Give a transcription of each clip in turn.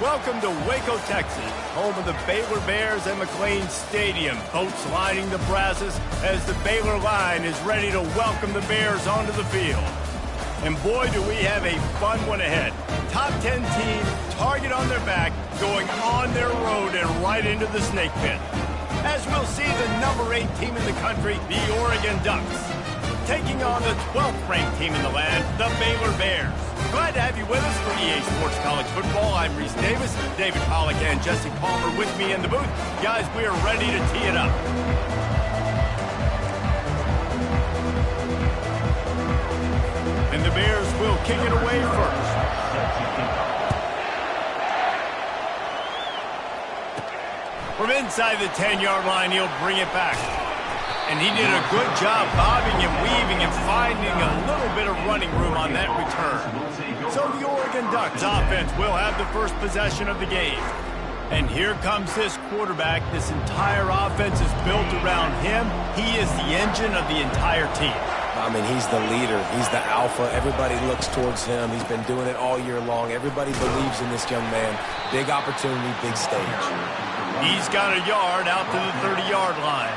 Welcome to Waco, Texas, home of the Baylor Bears and McLean Stadium. Boats lining the brasses as the Baylor line is ready to welcome the Bears onto the field. And boy, do we have a fun one ahead. Top 10 team, target on their back, going on their road and right into the snake pit. As we'll see the number 8 team in the country, the Oregon Ducks, taking on the 12th ranked team in the land, the Baylor Bears. Glad to have you with us for EA Sports College Football. I'm Reese Davis, David Pollack and Jesse Palmer with me in the booth. Guys, we are ready to tee it up. And the Bears will kick it away first. From inside the 10-yard line, he'll bring it back. And he did a good job bobbing and weaving and finding a little bit of running room on that return. So the Oregon Ducks offense will have the first possession of the game. And here comes this quarterback. This entire offense is built around him. He is the engine of the entire team. I mean, he's the leader. He's the alpha. Everybody looks towards him. He's been doing it all year long. Everybody believes in this young man. Big opportunity, big stage. He's got a yard out to the 30-yard line.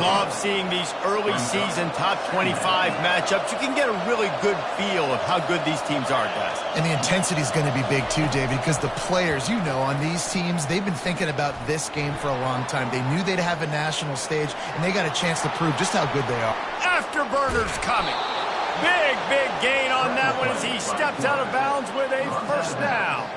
Love seeing these early season top 25 matchups. You can get a really good feel of how good these teams are, guys. And the intensity is going to be big too, David, because the players, you know, on these teams, they've been thinking about this game for a long time. They knew they'd have a national stage, and they got a chance to prove just how good they are. Afterburners coming. Big gain on that one as he steps out of bounds with a first down.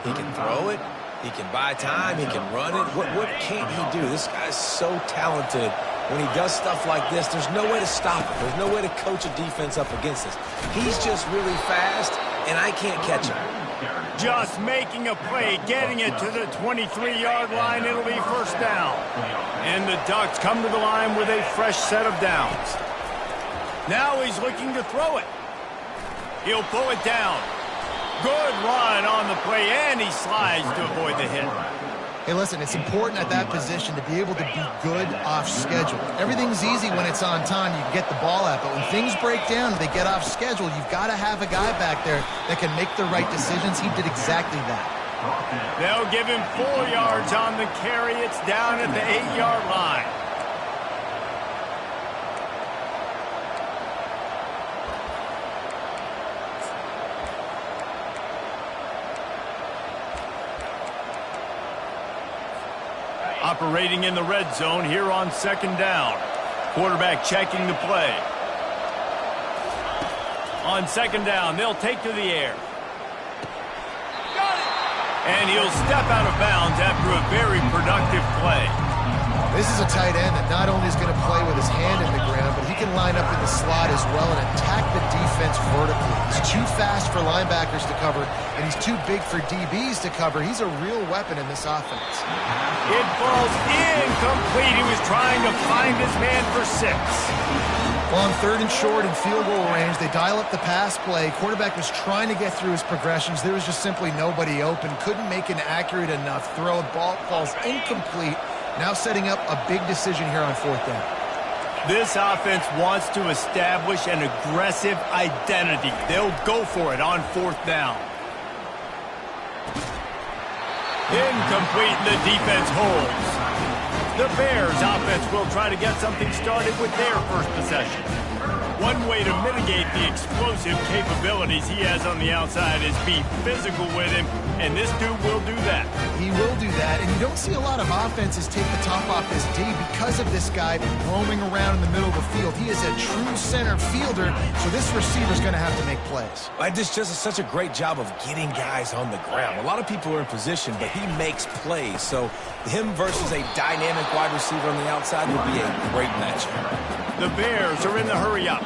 He can throw it. He can buy time. He can run it. What can't he do? This guy's so talented. When he does stuff like this, there's no way to stop him. There's no way to coach a defense up against this. He's just really fast, and I can't catch him. Just making a play, getting it to the 23-yard line. It'll be first down. And the Ducks come to the line with a fresh set of downs. Now he's looking to throw it. He'll pull it down. Good run on the play, and he slides to avoid the hit. Hey, listen, it's important at that position to be able to be good off schedule. Everything's easy when it's on time. You can get the ball out, but when things break down, they get off schedule, you've got to have a guy back there that can make the right decisions. He did exactly that. They'll give him 4 yards on the carry. It's down at the 8-yard line. Operating in the red zone here on second down. Quarterback checking the play. On second down, they'll take to the air. Got it! And he'll step out of bounds after a very productive play. This is a tight end that not only is going to play with his hand in the ground, but he can line up in the slot as well and attack the defense vertically. He's too fast for linebackers to cover, and he's too big for DBs to cover. He's a real weapon in this offense. It falls incomplete. He was trying to find his man for 6. Well, on third and short and field goal range, they dial up the pass play. Quarterback was trying to get through his progressions. There was just simply nobody open. Couldn't make an accurate enough throw. Ball falls incomplete. Now setting up a big decision here on fourth down. This offense wants to establish an aggressive identity. They'll go for it on fourth down. Incomplete, the defense holds. The Bears offense will try to get something started with their first possession. One way to mitigate the explosive capabilities he has on the outside is be physical with him, and this dude will do that. He will do that, and you don't see a lot of offenses take the top off this D because of this guy roaming around in the middle of the field. He is a true center fielder, so this receiver's going to have to make plays. This just is such a great job of getting guys on the ground. A lot of people are in position, but he makes plays, so him versus a dynamic wide receiver on the outside would be a great matchup. The Bears are in the hurry-up.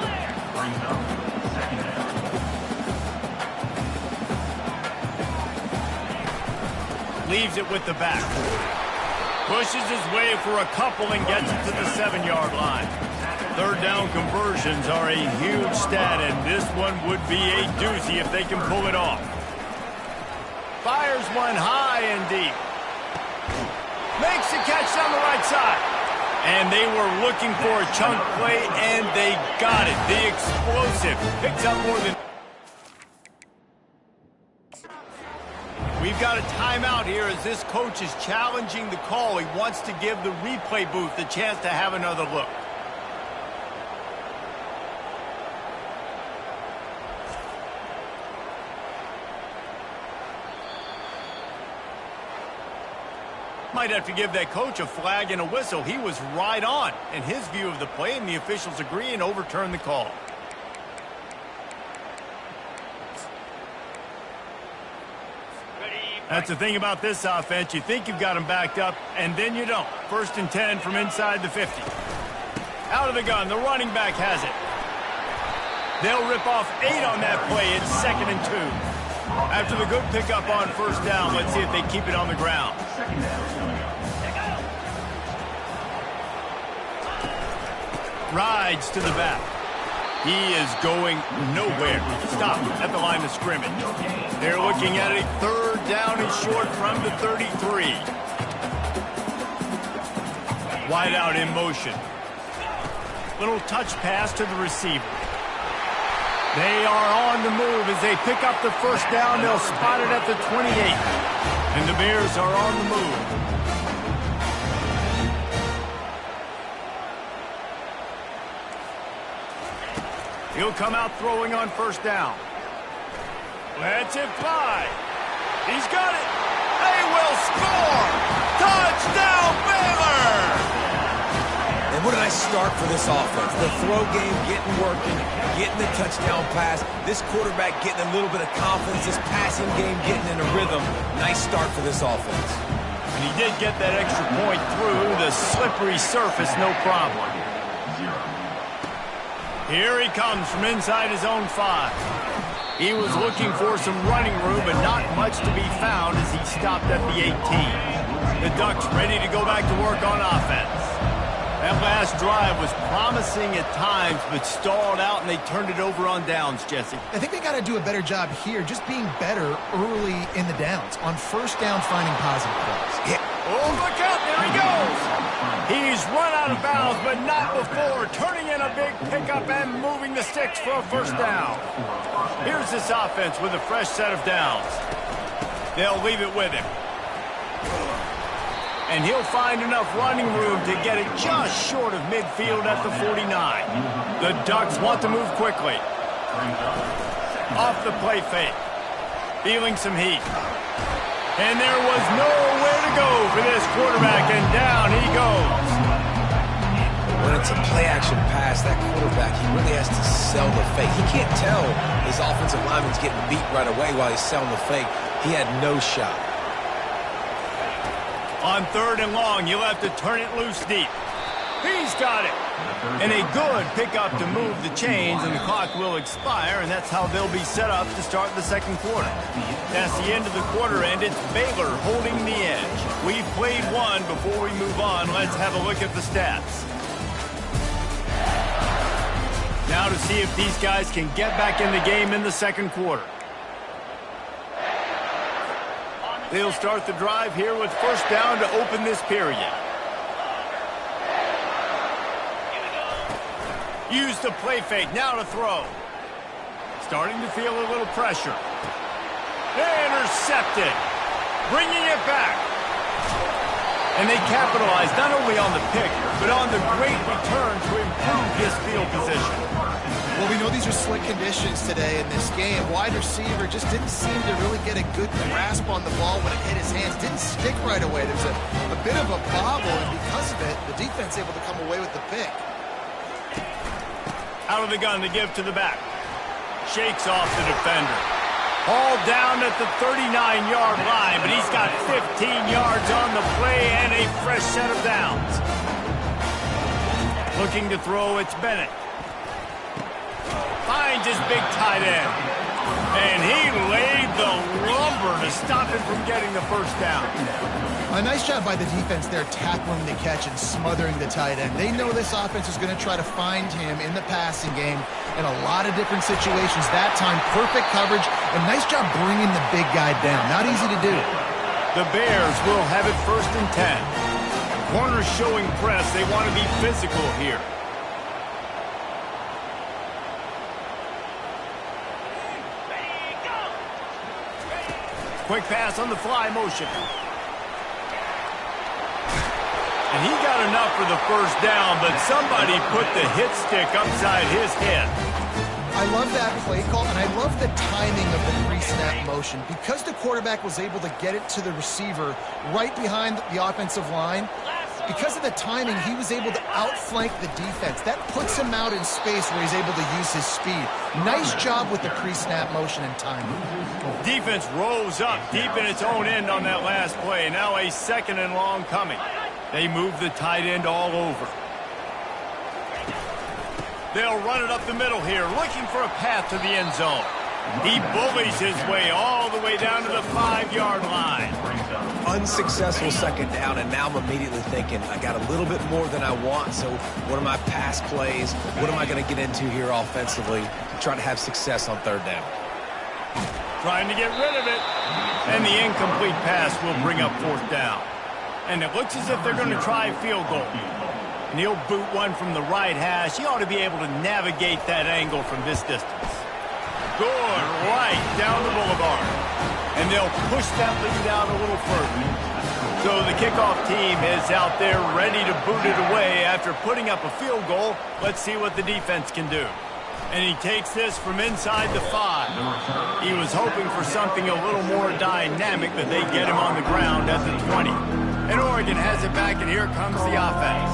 Leaves it with the back. Pushes his way for a couple and gets it to the 7-yard line. Third down conversions are a huge stat, and this one would be a doozy if they can pull it off. Fires one high and deep. Makes the catch down the right side. And they were looking for a chunk play, and they got it. The explosive picks up more than... We've got a timeout here as this coach is challenging the call. He wants to give the replay booth the chance to have another look. Might have to give that coach a flag and a whistle. He was right on in his view of the play, and the officials agree and overturn the call. That's the thing about this offense. You think you've got them backed up, and then you don't. 1st and 10 from inside the 50. Out of the gun, the running back has it. They'll rip off 8 on that play. It's 2nd and 2. After the good pickup on 1st down, let's see if they keep it on the ground. Rides to the back. He is going nowhere. Stop at the line of scrimmage. They're looking at a 3rd down and short from the 33. Wide out in motion. Little touch pass to the receiver. They are on the move as they pick up the 1st down. They'll spot it at the 28. And the Bears are on the move. He'll come out throwing on 1st down. Lets it fly. He's got it. They will score. Touchdown, Baylor! And what a nice start for this offense. The throw game getting working, getting the touchdown pass. This quarterback getting a little bit of confidence. This passing game getting in a rhythm. Nice start for this offense. And he did get that extra point through the slippery surface, no problem. Here he comes from inside his own 5. He was looking for some running room, but not much to be found as he stopped at the 18. The Ducks ready to go back to work on offense. That last drive was promising at times, but stalled out, and they turned it over on downs, Jesse. I think they got to do a better job here, just being better early in the downs. On 1st down, finding positive plays. Yeah. Oh, look out, there he goes! He's run out of bounds, but not before turning in a big pickup and moving the sticks for a 1st down. Here's this offense with a fresh set of downs. They'll leave it with him. And he'll find enough running room to get it just short of midfield at the 49. The Ducks want to move quickly. Off the play fake. Feeling some heat. And there was nowhere to go for this quarterback, and down he goes. When it's a play-action pass, that quarterback, he really has to sell the fake. He can't tell his offensive lineman's getting beat right away while he's selling the fake. He had no shot. On 3rd and long, you'll have to turn it loose deep. He's got it. And a good pickup to move the chains, and the clock will expire, and that's how they'll be set up to start the 2nd quarter. That's the end of the quarter, and it's Baylor holding the edge. We've played one. Before we move on, let's have a look at the stats. Now to see if these guys can get back in the game in the 2nd quarter. They'll start the drive here with 1st down to open this period. Use the play fake, now to throw. Starting to feel a little pressure. Intercepted. Bringing it back. And they capitalized not only on the pick, but on the great return to improve his field position. Well, we know these are slick conditions today in this game. Wide receiver just didn't seem to really get a good grasp on the ball when it hit his hands. Didn't stick right away. There's a bit of a bobble, and because of it, the defense able to come away with the pick. Out of the gun to give to the back. Shakes off the defender. Hauled down at the 39-yard line, but he's got 15 yards on the play and a fresh set of downs. Looking to throw, it's Bennett. Finds his big tight end. And he laid the lumber to stop him from getting the 1st down. A nice job by the defense there, tackling the catch and smothering the tight end. They know this offense is going to try to find him in the passing game in a lot of different situations. That time, perfect coverage, and nice job bringing the big guy down. Not easy to do. The Bears will have it 1st and 10. Corners showing press. They want to be physical here. Quick pass on the fly motion. And he got enough for the first down, but somebody put the hit stick upside his head. I love that play call, and I love the timing of the pre-snap motion. Because the quarterback was able to get it to the receiver right behind the offensive line, because of the timing, he was able to outflank the defense. That puts him out in space where he's able to use his speed. Nice job with the pre-snap motion and timing. Defense rose up deep in its own end on that last play. Now a 2nd and long coming. They move the tight end all over. They'll run it up the middle here, looking for a path to the end zone. He bullies his way all the way down to the 5-yard line. Unsuccessful 2nd down, and now I'm immediately thinking, I got a little bit more than I want, so what are my pass plays? What am I going to get into here offensively to try to have success on 3rd down? Trying to get rid of it. And the incomplete pass will bring up 4th down. And it looks as if they're going to try a field goal. And he'll boot one from the right hash. He ought to be able to navigate that angle from this distance. Good, right down the boulevard. And they'll push that lead out a little further. So the kickoff team is out there ready to boot it away after putting up a field goal. Let's see what the defense can do. And he takes this from inside the 5. He was hoping for something a little more dynamic, but they get him on the ground at the 20. And Oregon has it back, and here comes the offense.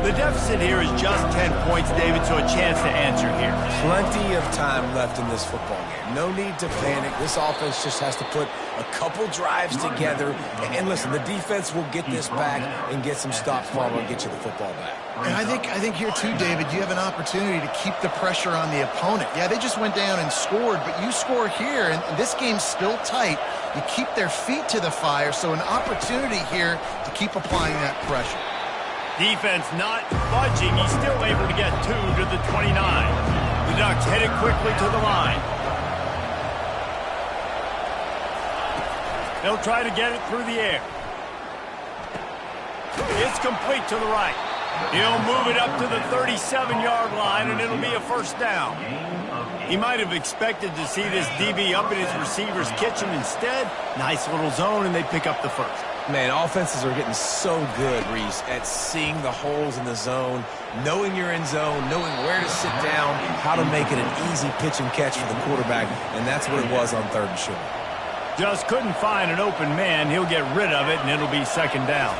The deficit here is just 10 points, David, so a chance to answer here. Plenty of time left in this football game. No need to panic. This offense just has to put a couple drives together. And listen, the defense will get this back and get some stops for them and get you the football back. And I think here too, David, you have an opportunity to keep the pressure on the opponent. Yeah, they just went down and scored, but you score here, and this game's still tight. You keep their feet to the fire, so an opportunity here to keep applying that pressure. Defense not budging. He's still able to get 2 to the 29. The Ducks headed quickly to the line. They'll try to get it through the air. It's complete to the right. He'll move it up to the 37-yard line, and it'll be a 1st down. He might have expected to see this DB up in his receiver's kitchen. Instead, nice little zone, and they pick up the 1st. Man, offenses are getting so good, Reese, at seeing the holes in the zone, knowing you're in zone, knowing where to sit down, how to make it an easy pitch and catch for the quarterback, and that's what it was on 3rd and short. Just couldn't find an open man. He'll get rid of it, and it'll be 2nd down.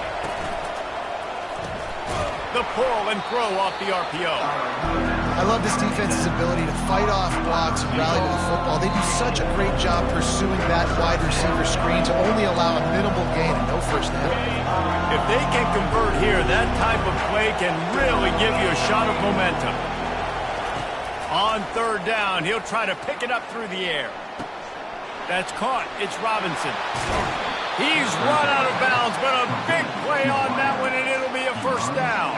The pull and throw off the RPO. I love this defense's ability to fight off blocks and rally to the football. They do such a great job pursuing that wide receiver screen to only allow a minimal gain and no 1st down. If they can convert here, that type of play can really give you a shot of momentum. On 3rd down, he'll try to pick it up through the air. That's caught. It's Robinson. He's run out of bounds, but a big play on that one, and it'll be a 1st down.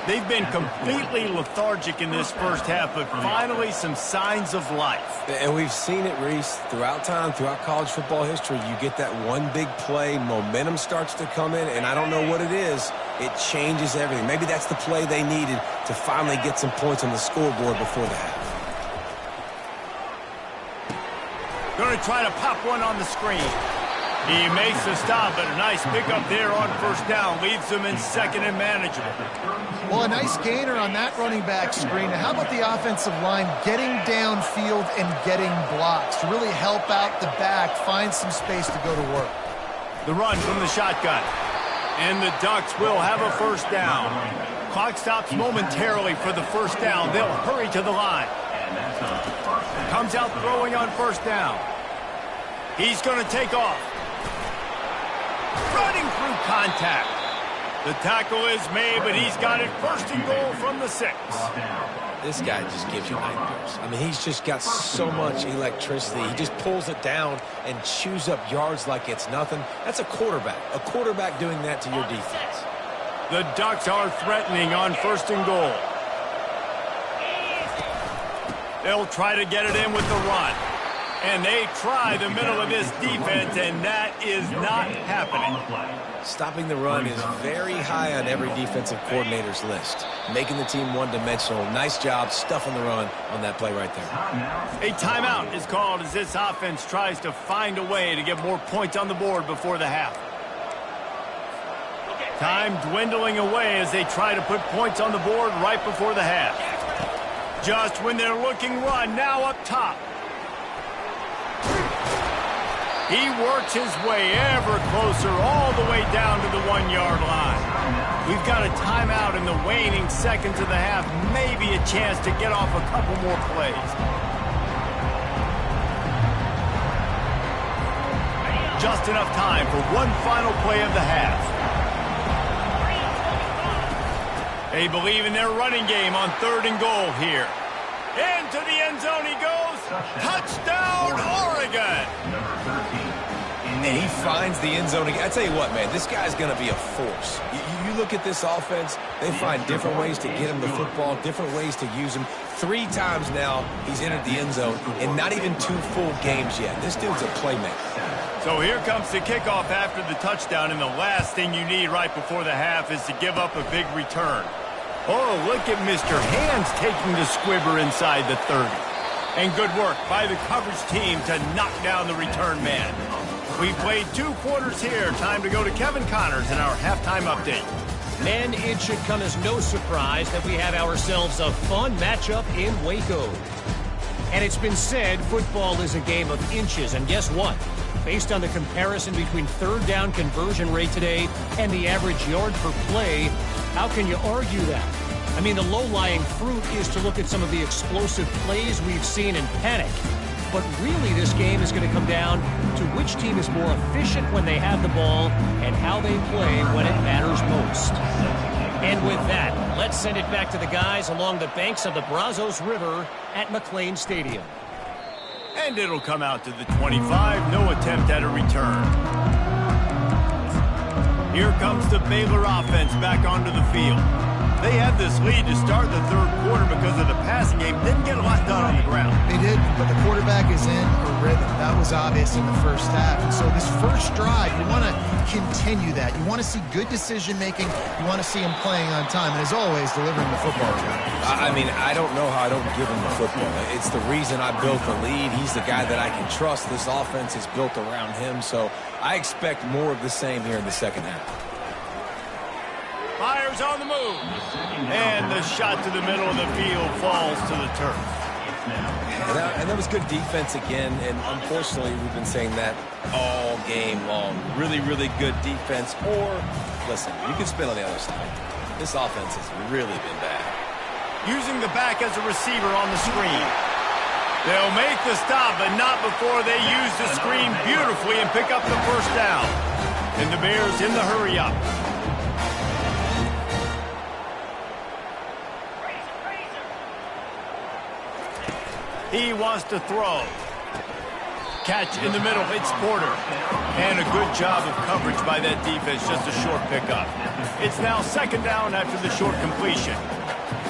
They've been completely lethargic in this first half, but finally some signs of life. And we've seen it, Reese, throughout time, throughout college football history. You get that one big play, momentum starts to come in, and I don't know what it is. It changes everything. Maybe that's the play they needed to finally get some points on the scoreboard before the half. Going to try to pop one on the screen. He makes the stop, but a nice pickup there on 1st down. Leaves them in 2nd and manageable. Well, a nice gainer on that running back screen. Now, how about the offensive line getting downfield and getting blocks to really help out the back, find some space to go to work? The run from the shotgun. And the Ducks will have a 1st down. Clock stops momentarily for the 1st down. They'll hurry to the line. Comes out throwing on 1st down. He's going to take off. Running through contact. The tackle is made, but he's got it 1st and goal from the 6. This guy just gives you nightmares. I mean, he's just got so much electricity. He just pulls it down and chews up yards like it's nothing. That's a quarterback. A quarterback doing that to your defense. The Ducks are threatening on 1st and goal. They'll try to get it in with the run. And they try the middle of this defense, and that is not happening. Stopping the run is very high on every defensive coordinator's list. Making the team one-dimensional. Nice job stuffing the run on that play right there. A timeout is called as this offense tries to find a way to get more points on the board before the half. Time dwindling away as they try to put points on the board right before the half. Just when they're looking run, now up top. He works his way ever closer all the way down to the 1-yard line. We've got a timeout in the waning seconds of the half. Maybe a chance to get off a couple more plays. Just enough time for one final play of the half. They believe in their running game on 3rd and goal here. Into the end zone he goes. Touchdown, Oregon. And he finds the end zone again. I tell you what, man, this guy's going to be a force. You look at this offense, they find different ways to get him the football, different ways to use him. 3 times now he's entered the end zone, and not even 2 full games yet. This dude's a playmaker. So here comes the kickoff after the touchdown, and the last thing you need right before the half is to give up a big return. Oh, look at Mr. Hands taking the squibber inside the 30. And good work by the coverage team to knock down the return man. We played 2 quarters here. Time to go to Kevin Connors in our halftime update. Men, it should come as no surprise that we have ourselves a fun matchup in Waco. And it's been said football is a game of inches. And guess what? Based on the comparison between 3rd down conversion rate today and the average yard per play, how can you argue that? I mean, the low-lying fruit is to look at some of the explosive plays we've seen in Hnic. But really, this game is going to come down to which team is more efficient when they have the ball and how they play when it matters most. And with that, let's send it back to the guys along the banks of the Brazos River at McLean Stadium. And it'll come out to the 25. No attempt at a return. Here comes the Baylor offense back onto the field. They had this lead to start the 3rd quarter because of the passing game. Didn't get a lot done on the ground. They did, but the quarterback is in a rhythm. That was obvious in the first half. And so this first drive, you want to continue that. You want to see good decision-making. You want to see him playing on time. And as always, delivering the football to him. I mean, I don't know how I don't give him the football. It's the reason I built the lead. He's the guy that I can trust. This offense is built around him. So I expect more of the same here in the second half. Fires on the move. And the shot to the middle of the field falls to the turf. And that was good defense again. And unfortunately, we've been saying that all game long. Really, really good defense. Or, listen, you can spin on the other side. This offense has really been bad. Using the back as a receiver on the screen. They'll make the stop, but not before they use the screen beautifully and pick up the first down. And the Bears in the hurry up. He wants to throw. Catch in the middle. It's Porter. And a good job of coverage by that defense. Just a short pickup. It's now 2nd down after the short completion.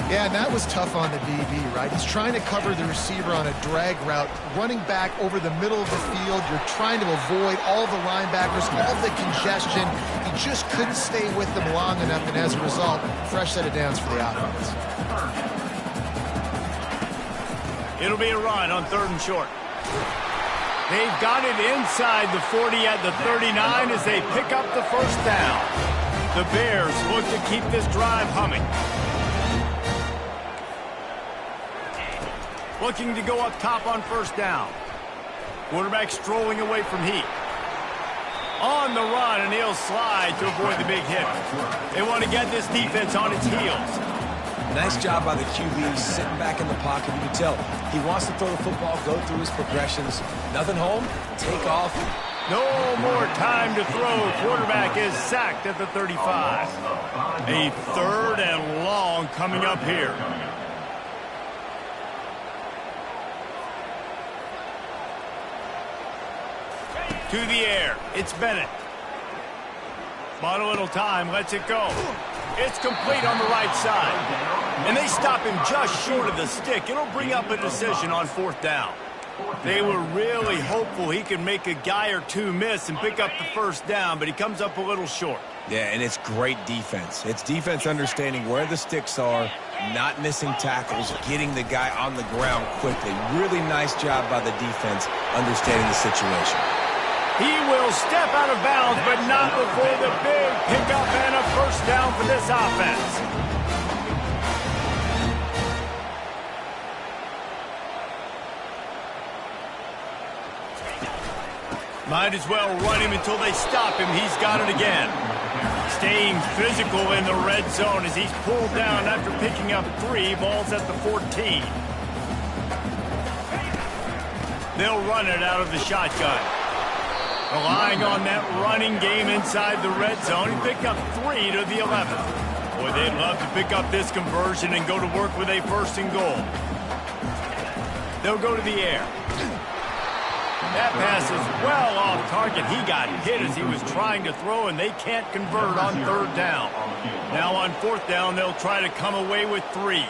Yeah, and that was tough on the DB, right? He's trying to cover the receiver on a drag route, running back over the middle of the field. You're trying to avoid all the linebackers, all the congestion. He just couldn't stay with them long enough, and as a result, fresh set of downs for the offense. It'll be a run on 3rd and short. They've got it inside the 40 at the 39 as they pick up the first down. The Bears look to keep this drive humming. Looking to go up top on 1st down. Quarterback strolling away from Hnic. On the run, and he'll slide to avoid the big hit. They want to get this defense on its heels. Nice job by the QB, sitting back in the pocket. You can tell he wants to throw the football, go through his progressions. Nothing home, take off. No more time to throw. Quarterback is sacked at the 35. A 3rd and long coming up here. To the air. It's Bennett. Bought a little time. Lets it go. It's complete on the right side. And they stop him just short of the stick. It'll bring up a decision on 4th down. They were really hopeful he could make a guy or two miss and pick up the first down, but he comes up a little short. Yeah, and it's great defense. It's defense understanding where the sticks are, not missing tackles, getting the guy on the ground quickly. Really nice job by the defense understanding the situation. He will step out of bounds, but not before the big pickup and a first down for this offense. Might as well run him until they stop him. He's got it again. Staying physical in the red zone as he's pulled down after picking up 3. Ball's at the 14. They'll run it out of the shotgun. Relying on that running game inside the red zone. He picked up 3 to the 11th. Boy, they'd love to pick up this conversion and go to work with a first and goal. They'll go to the air. That pass is well off target. He got hit as he was trying to throw, and they can't convert on third down. Now on fourth down, they'll try to come away with 3.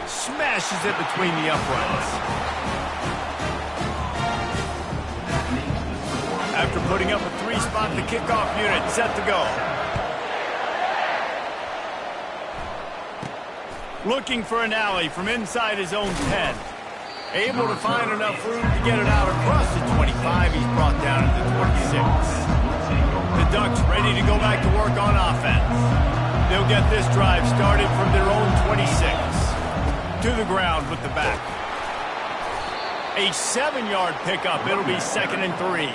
Smashes it between the uprights. After putting up a 3-spot, the kickoff unit set to go. Looking for an alley from inside his own 10. Able to find enough room to get it out across the 25. He's brought down at the 26. The Ducks ready to go back to work on offense. They'll get this drive started from their own 26. To the ground with the back. A 7-yard pickup. It'll be 2nd and 3.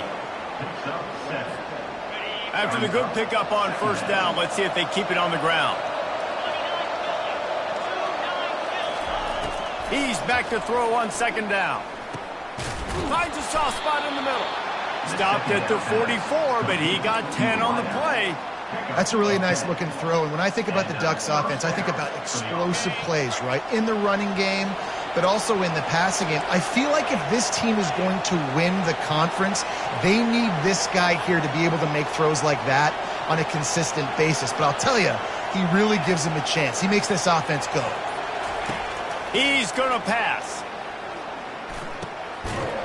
After the good pickup on first down, let's see if they keep it on the ground. He's back to throw on 2nd down. Finds a soft spot in the middle. Stopped at the 44, but he got 10 on the play. That's a really nice looking throw. And when I think about the Ducks offense, I think about explosive plays, right? In the running game, but also in the passing game. I feel like if this team is going to win the conference, they need this guy here to be able to make throws like that on a consistent basis. But I'll tell you, he really gives them a chance. He makes this offense go. He's going to pass.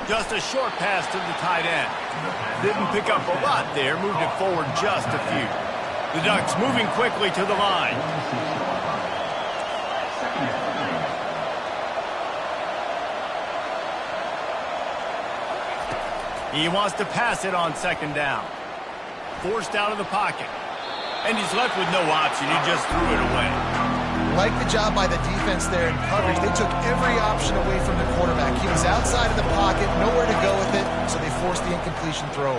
Just a short pass to the tight end. Didn't pick up a lot there, moved it forward just a few. The Ducks moving quickly to the line. He wants to pass it on 2nd down. Forced out of the pocket. And he's left with no option. He just threw it away. Like the job by the defense there in coverage. They took every option away from the quarterback. He was outside of the pocket, nowhere to go with it, so they forced the incompletion throw.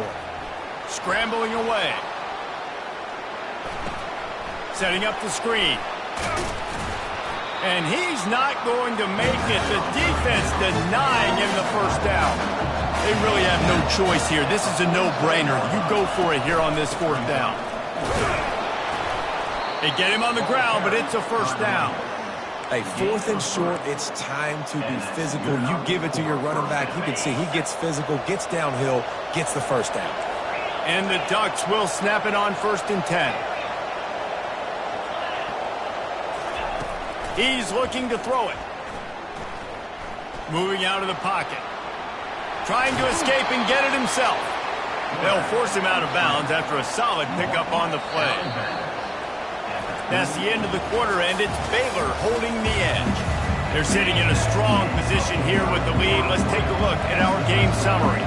Scrambling away. Setting up the screen. And he's not going to make it. The defense denying him the first down. They really have no choice here. This is a no-brainer. You go for it here on this 4th down. They get him on the ground, but it's a first down. Hey, 4th and short, it's time to be physical. You give it to your running back. You can see he gets physical, gets downhill, gets the first down. And the Ducks will snap it on 1st and 10. He's looking to throw it. Moving out of the pocket. Trying to escape and get it himself. They'll force him out of bounds after a solid pickup on the play. That's the end of the quarter, and it's Baylor holding the edge. They're sitting in a strong position here with the lead. Let's take a look at our game summary.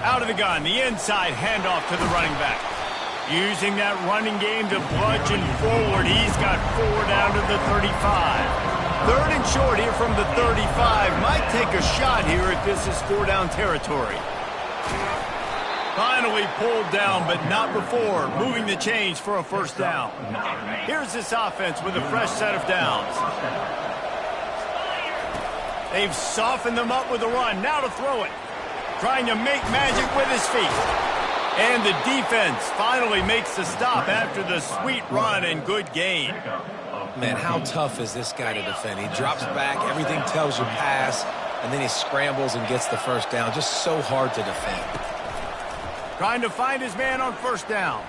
Out of the gun, the inside handoff to the running back. Using that running game to bludgeon forward. He's got 4 down to the 35. 3rd and short here from the 35. Might take a shot here if this is 4-down territory. Finally pulled down, but not before. Moving the chains for a first down. Here's this offense with a fresh set of downs. They've softened them up with a run. Now to throw it. Trying to make magic with his feet. And the defense finally makes the stop after the sweet run and good gain. Man, how tough is this guy to defend? He drops back, everything tells you pass, and then he scrambles and gets the first down. Just so hard to defend. Trying to find his man on first down.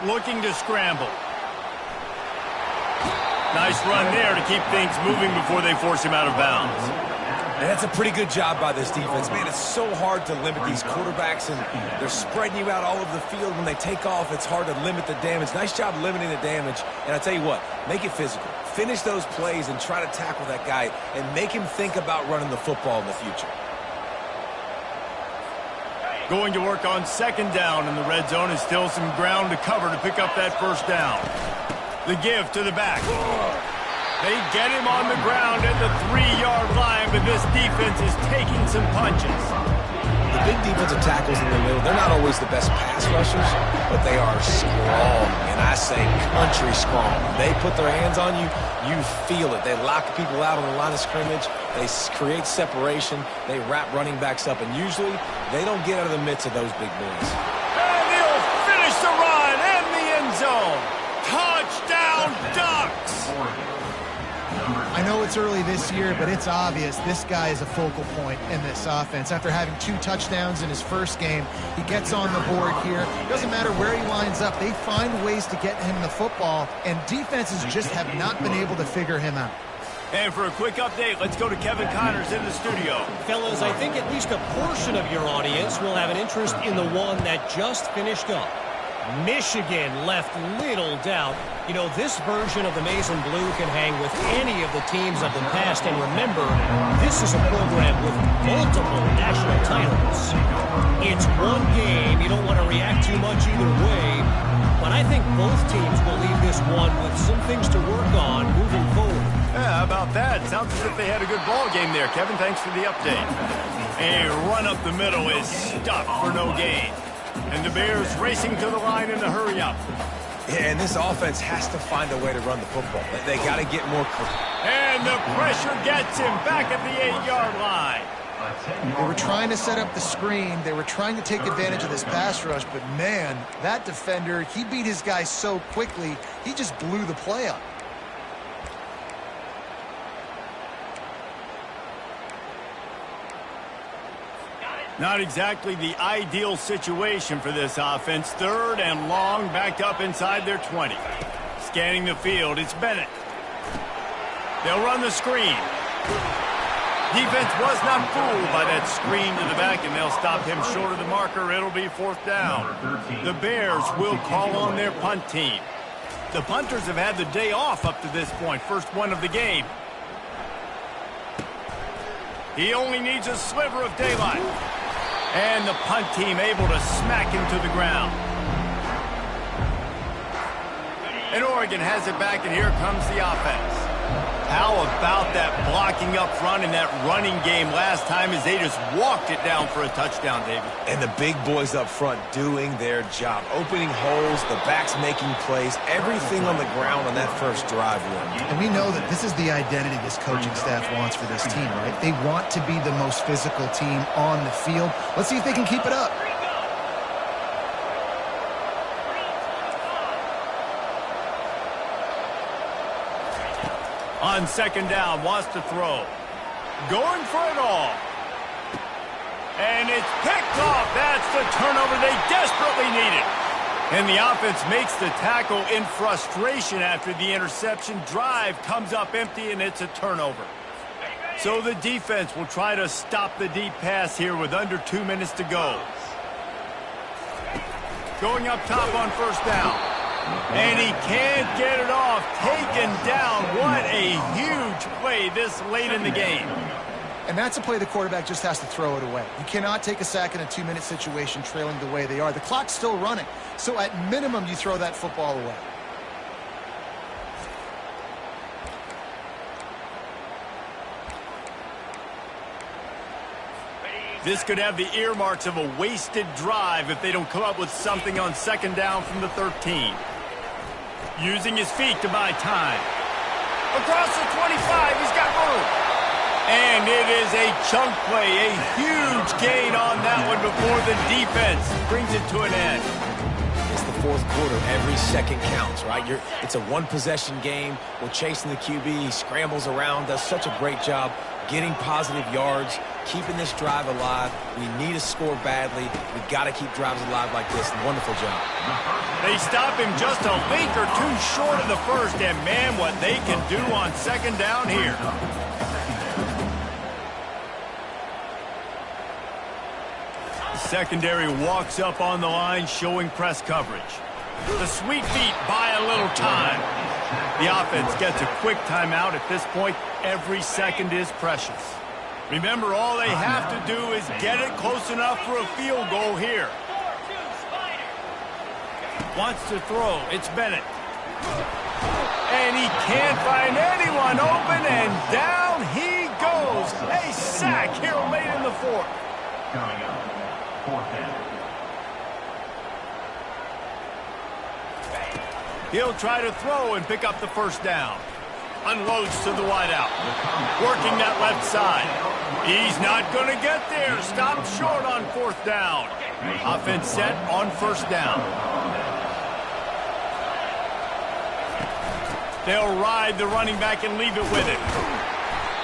looking to scramble. Nice run there to keep things moving before they force him out of bounds. And that's a pretty good job by this defense. Man, it's so hard to limit these quarterbacks, and they're spreading you out all over the field. When they take off, it's hard to limit the damage. Nice job limiting the damage. And I tell you what, make it physical. Finish those plays and try to tackle that guy and make him think about running the football in the future. Going to work on second down in the red zone is still some ground to cover to pick up that first down. The give to the back. They get him on the ground at the 3-yard line, but this defense is taking some punches. The big defensive tackles in the middle, they're not always the best pass rushers, but they are strong, and I say country strong. They put their hands on you, you feel it. They lock people out on the line of scrimmage. They create separation. They wrap running backs up, and usually they don't get out of the midst of those big boys. And he'll finish the run in the end zone. Touchdown, Ducks! I know it's early this year, but it's obvious this guy is a focal point in this offense. After having 2 touchdowns in his first game, he gets on the board here. Doesn't matter where he lines up. They find ways to get him the football, and defenses just have not been able to figure him out. And for a quick update, let's go to Kevin Connors in the studio. Fellas, I think at least a portion of your audience will have an interest in the one that just finished up. Michigan left little doubt. You know, this version of the maize and blue can hang with any of the teams of the past. And remember, this is a program with multiple national titles. It's one game. You don't want to react too much either way. But I think both teams will leave this one with some things to work on moving forward. Yeah, how about that? Sounds as if they had a good ball game there. Kevin, thanks for the update. A run up the middle is stuffed for no gain. And the Bears racing to the line in a hurry-up. Yeah, and this offense has to find a way to run the football. They got to get more. And the pressure gets him back at the 8-yard line. They were trying to set up the screen. They were trying to take advantage of this pass rush. But, man, that defender, he beat his guy so quickly, he just blew the play up. Not exactly the ideal situation for this offense. 3rd and long, backed up inside their 20. Scanning the field, it's Bennett. They'll run the screen. Defense was not fooled by that screen to the back, and they'll stop him short of the marker. It'll be 4th down. The Bears will call on their punt team. The punters have had the day off up to this point. First one of the game. He only needs a sliver of daylight. And the punt team able to smack him to the ground. And Oregon has it back, and here comes the offense. How about that blocking up front and that running game last time as they just walked it down for a touchdown, David? And the big boys up front doing their job. Opening holes, the backs making plays, everything on the ground on that first drive run. And we know that this is the identity this coaching staff wants for this team, right? They want to be the most physical team on the field. Let's see if they can keep it up. On second down, wants to throw. Going for it all. And it's picked off. That's the turnover they desperately needed. And the offense makes the tackle in frustration after the interception. Drive comes up empty, and it's a turnover. So the defense will try to stop the deep pass here with under 2 minutes to go. Going up top on first down. And he can't get it off. Taken down. What a huge play this late in the game. And that's a play the quarterback just has to throw it away. You cannot take a sack in a 2-minute situation trailing the way they are. The clock's still running. So at minimum, you throw that football away. This could have the earmarks of a wasted drive if they don't come up with something on second down from the 13. Using his feet to buy time. Across the 25, he's got room. And it is a chunk play, a huge gain on that one before the defense brings it to an end. It's the fourth quarter, every second counts, right? It's a one-possession game. We're chasing the QB. He scrambles around, does such a great job getting positive yards, keeping this drive alive. We need a score badly. We got to keep drives alive like this. Wonderful job. They stop him just a link or two short of the first, and man, what they can do on second down here. Secondary walks up on the line, showing press coverage. The sweet feet buy a little time. The offense gets a quick timeout at this point. Every second is precious. Remember, all they have to do is get it close enough for a field goal here. Wants to throw. It's Bennett. And he can't find anyone open, and down he goes. A sack here late in the fourth. Coming up, fourth down. He'll try to throw and pick up the first down. Unloads to the wideout. Working that left side. He's not going to get there. Stopped short on fourth down. Offense set on first down. They'll ride the running back and leave it with it.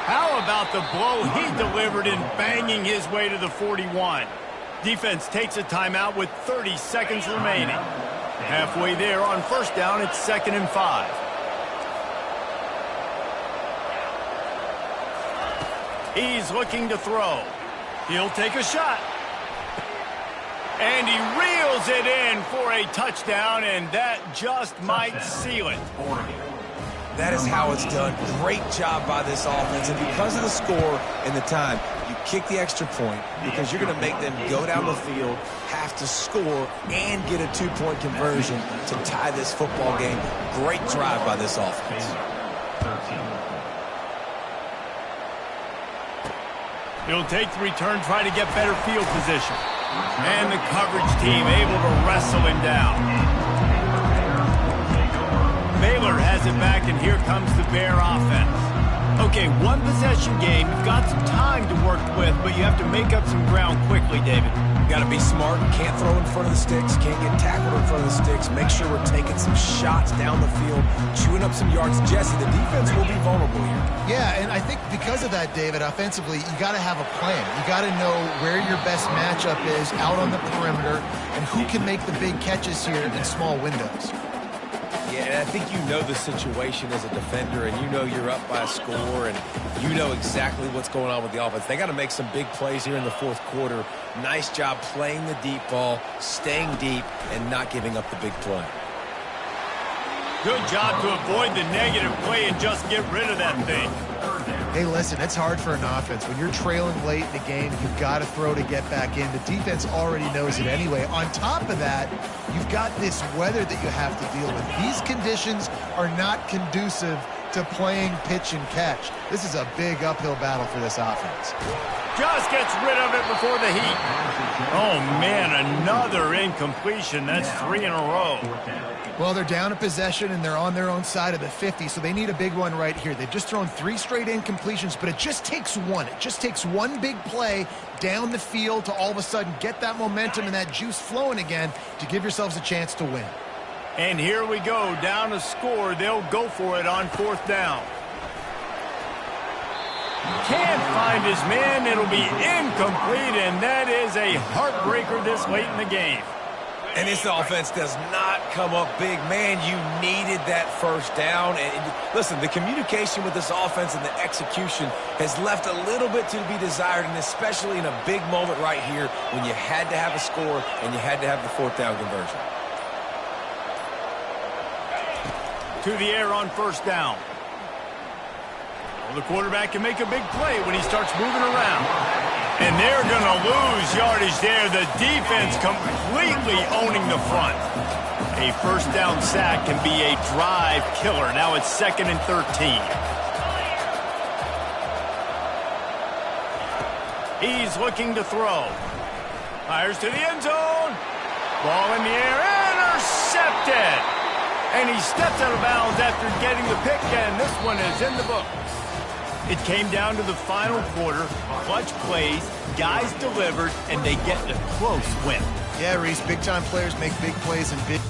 How about the blow he delivered in banging his way to the 41? Defense takes a timeout with 30 seconds remaining. Halfway there on first down, it's 2nd and 5. He's looking to throw. He'll take a shot. And he reels it in for a touchdown, and that just might seal it. That is how it's done. Great job by this offense. And because of the score and the time, you kick the extra point because you're going to make them go down the field, have to score, and get a two-point conversion to tie this football game. Great drive by this offense. He'll take the return, try to get better field position. And the coverage team able to wrestle him down. Baylor has it back, and here comes the Bear offense. Okay, one possession game. You've got some time to work with, but you have to make up some ground quickly, David. Got to be smart. Can't throw in front of the sticks. Can't get tackled in front of the sticks. Make sure we're taking some shots down the field, chewing up some yards. Jesse, the defense will be vulnerable here. Yeah, and I think because of that, David, offensively, you got to have a plan. You got to know where your best matchup is out on the perimeter and who can make the big catches here in small windows. Yeah, and I think you know the situation as a defender, and you know you're up by a score, and you know exactly what's going on with the offense. They got to make some big plays here in the fourth quarter. Nice job playing the deep ball, staying deep, and not giving up the big play. Good job to avoid the negative play and just get rid of that thing. Hey, listen, it's hard for an offense. When you're trailing late in the game, you've got to throw to get back in. The defense already knows it anyway. On top of that, you've got this weather that you have to deal with. These conditions are not conducive to playing pitch and catch. This is a big uphill battle for this offense. Just gets rid of it before the heat. Oh, man, another incompletion. That's 3 in a row. Well, they're down a possession, and they're on their own side of the 50, so they need a big one right here. They've just thrown 3 straight incompletions, but it just takes one. It just takes one big play down the field to all of a sudden get that momentum and that juice flowing again to give yourselves a chance to win. And here we go, down a score. They'll go for it on fourth down. Can't find his man. It'll be incomplete, and that is a heartbreaker this late in the game. And this offense does not come up big. Man, you needed that first down. And listen, the communication with this offense and the execution has left a little bit to be desired, and especially in a big moment right here when you had to have a score and you had to have the fourth down conversion. To the air on first down. Well, the quarterback can make a big play when he starts moving around. And they're going to lose yardage there. The defense completely owning the front. A first down sack can be a drive killer. Now it's 2nd and 13. He's looking to throw. Fires to the end zone. Ball in the air. Intercepted. And he steps out of bounds after getting the pick, and this one is in the books. It came down to the final quarter. Clutch plays, guys delivered, and they get a close win. Yeah, Reese, big-time players make big plays in big